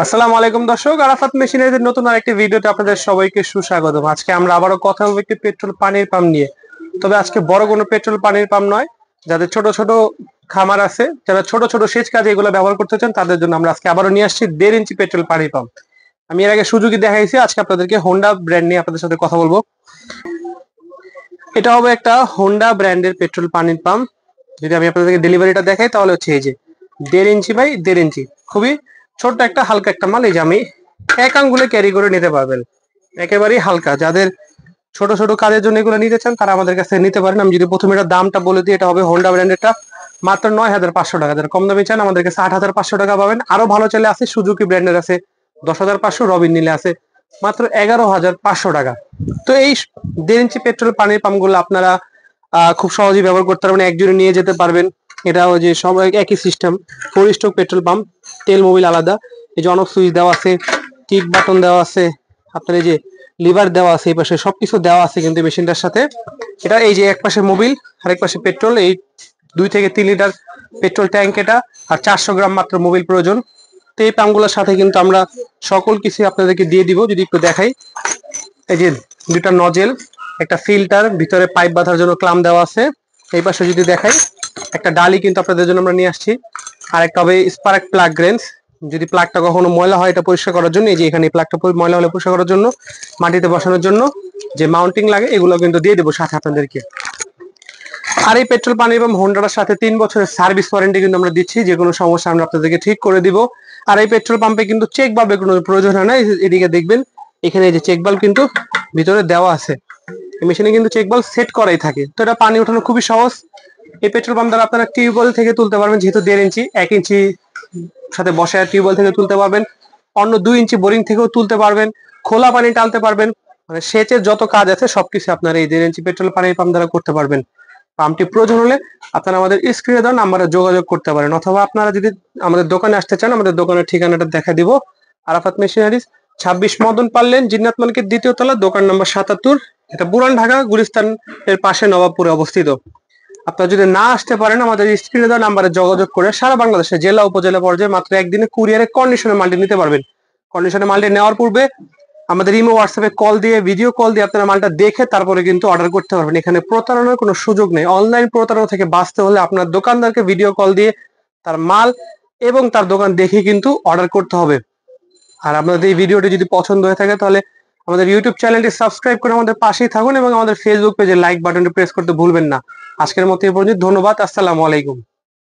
আসসালামু আলাইকুম দর্শক, আরাফাত মেশিনারিজের নতুন আরেকটি ভিডিওতে আপনাদের সবাইকে সুস্বাগতম। আজকে আমরা আবারও কথা বলবো একটি পেট্রোল পানির পাম্প নিয়ে। তবে আজকে বড় কোনো পেট্রোল পানির পাম্প নয়, যাদের ছোট ছোট খামার আছে, যারা ছোট ছোট সেচ কাজে এগুলো ব্যবহার করতে চান তাদের জন্য আমরা আজকে আবারও নিয়ে আসছি 1.5 ইঞ্চি পেট্রোল পানির পাম্প। আমি এর আগে সুজুকি দেখাইছি, আজকে আপনাদেরকে হোন্ডা ব্র্যান্ড নিয়ে আপনাদের সাথে কথা বলবো। এটা হবে একটা হোন্ডা ব্র্যান্ডের পেট্রোল পানির পাম্প। যদি আমি আপনাদেরকে ডেলিভারিটা দেখাই তাহলে হচ্ছে এই যে 1.5 ইঞ্চি বাই 1.5 ইঞ্চি, খুবই ছোট্ট একটা হালকা একটা মাল। এই যে আমি এক আঙ্গুলে ক্যারি করে নিতে পারবেন, একেবারেই হালকা। যাদের ছোট ছোট কাজের জন্য এগুলো নিতে চান তারা আমাদের কাছে নিতে পারেন। আমি যদি প্রথমে এটা দামটা বলে দিই, এটা হবে হোন্ডা ব্র্যান্ডেরটা মাত্র 9,500 টাকা। যারা কম দামে চান আমাদের কাছে 8,500 টাকা পাবেন। আরো ভালো চলে আছে, সুজুকি ব্র্যান্ডের আছে 10,500, রবিন নিলে আছে মাত্র 11,500 টাকা। তো এই 1.5 ইঞ্চি পেট্রোল পানির পাম্প গুলো আপনারা খুব সহজেই ব্যবহার করতে পারবেন, একজনে নিয়ে যেতে পারবেন। এটা ওই যে সব একই সিস্টেম, 4 স্ট্রোক পেট্রোল পাম্প, তেল মোবিল আলাদা। এই যে অন অফ সুইচ দেওয়া আছে, কিক বাটন দেওয়া আছে, আপনার এই যে লিভার দেওয়া আছে, এই পাশে সবকিছু দেওয়া আছে কিন্তু মেশিনটার সাথে। এটা এই যে এক পাশে মোবিল আরেক পাশে পেট্রোল, এই 2 থেকে 3 লিটার পেট্রোল ট্যাঙ্ক এটা, আর 400 গ্রাম মাত্র মোবিল প্রয়োজন। তো এই পাম্পগুলোর সাথে কিন্তু আমরা সকল কিছু আপনাদেরকে দিয়ে দিব। যদি একটু দেখাই, এই যে 2টা নজেল, একটা ফিল্টার, ভিতরে পাইপ বাঁধার জন্য ক্লাম দেওয়া আছে। এই পাশে যদি দেখাই, একটা ডালি কিন্তু আপনাদের জন্য আমরা নিয়ে আসছি। আর একটা হবে স্পার্ক প্লাগ রেঞ্জ, যদি প্লাগটা কখনো ময়লা হয় এটা পরিষ্কার করার জন্য। এই যে এখানে প্লাগটা ময়লা হলে পরিষ্কার করার জন্য, মাটিতে বসানোর জন্য যে মাউন্টিং লাগে এগুলো কিন্তু দিয়ে দেবো সাথে আপনাদেরকে। আর এই পেট্রোল পানি এবং হোন্ডার সাথে 3 বছরের সার্ভিস ওয়ারেন্টি কিন্তু আমরা দিচ্ছি, যে কোনো সমস্যা আমরা আপনাদেরকে ঠিক করে দিব। আর এই পেট্রোল পাম্পে কিন্তু চেক বাল্বের কোনো প্রয়োজন হয় না। এদিকে দেখবেন এখানে এই যে চেক বাল্ব কিন্তু ভিতরে দেওয়া আছে। এই মেশিনে কিন্তু চেক বাল্ব সেট করাই থাকে, তো এটা পানি ওঠানো খুবই সহজ। এই পেট্রোল পাম্প দ্বারা আপনারা টিউবওয়েল থেকে তুলতে পারবেন, যেহেতু 1.5 ইঞ্চি, 1 ইঞ্চি সাথে বসায় টিউবওয়েল থেকে তুলতে পারবেন, অন্য 2 ইঞ্চি বোরিং থেকেও তুলতে পারবেন, খোলা পানি টানতে পারবেন। মানে সেচের যত কাজ আছে সবকিছু আপনারা এই 1.5 ইঞ্চি পেট্রোল পানির পাম্প দ্বারা করতে পারবেন। পাম্পটি প্রয়োজন হলে আপনারা আমাদের স্ক্রিনে দেওয়া নাম্বারে যোগাযোগ করতে পারেন, অথবা আপনারা যদি আমাদের দোকানে আসতে চান আমাদের দোকানের ঠিকানাটা দেখা দিব। আরাফাত মেশিনারিজ, 26 মদন পারলেন, জিন্নাত মার্কেট, 2য় তলা, দোকান নাম্বার 77। এটা পুরান ঢাকা গুলিস্তান এর পাশে নবাবপুরে অবস্থিত। আপনারা যদি না আসতে পারেন আমাদের স্ক্রিনে দেওয়া নাম্বারে যোগাযোগ করে সারা বাংলাদেশে জেলা উপজেলা পর্যায়ে মাত্র একদিনে কুরিয়ারে কন্ডিশনে মালটি নিতে পারবেন। কন্ডিশনে মালটি নেওয়ার পূর্বে আমাদের ইমো হোয়াটসঅ্যাপে কল দিয়ে, ভিডিও কল দিয়ে আপনারা মালটা দেখে তারপরে কিন্তু অর্ডার করতে পারবেন। এখানে প্রতারণার কোনো সুযোগ নেই। অনলাইন প্রতারণা থেকে বাঁচতে হলে আপনার দোকানদারকে ভিডিও কল দিয়ে তার মাল এবং তার দোকান দেখে কিন্তু অর্ডার করতে হবে। আর আপনাদের এই ভিডিওটি যদি পছন্দ হয়ে থাকে তাহলে আমাদের ইউটিউব চ্যানেলটি সাবস্ক্রাইব করে আমাদের পাশেই থাকুন এবং আমাদের ফেসবুক পেজে লাইক বাটনটি প্রেস করতে ভুলবেন না। আজকের মতো এই পর্যন্ত, ধন্যবাদ, আসসালামু আলাইকুম।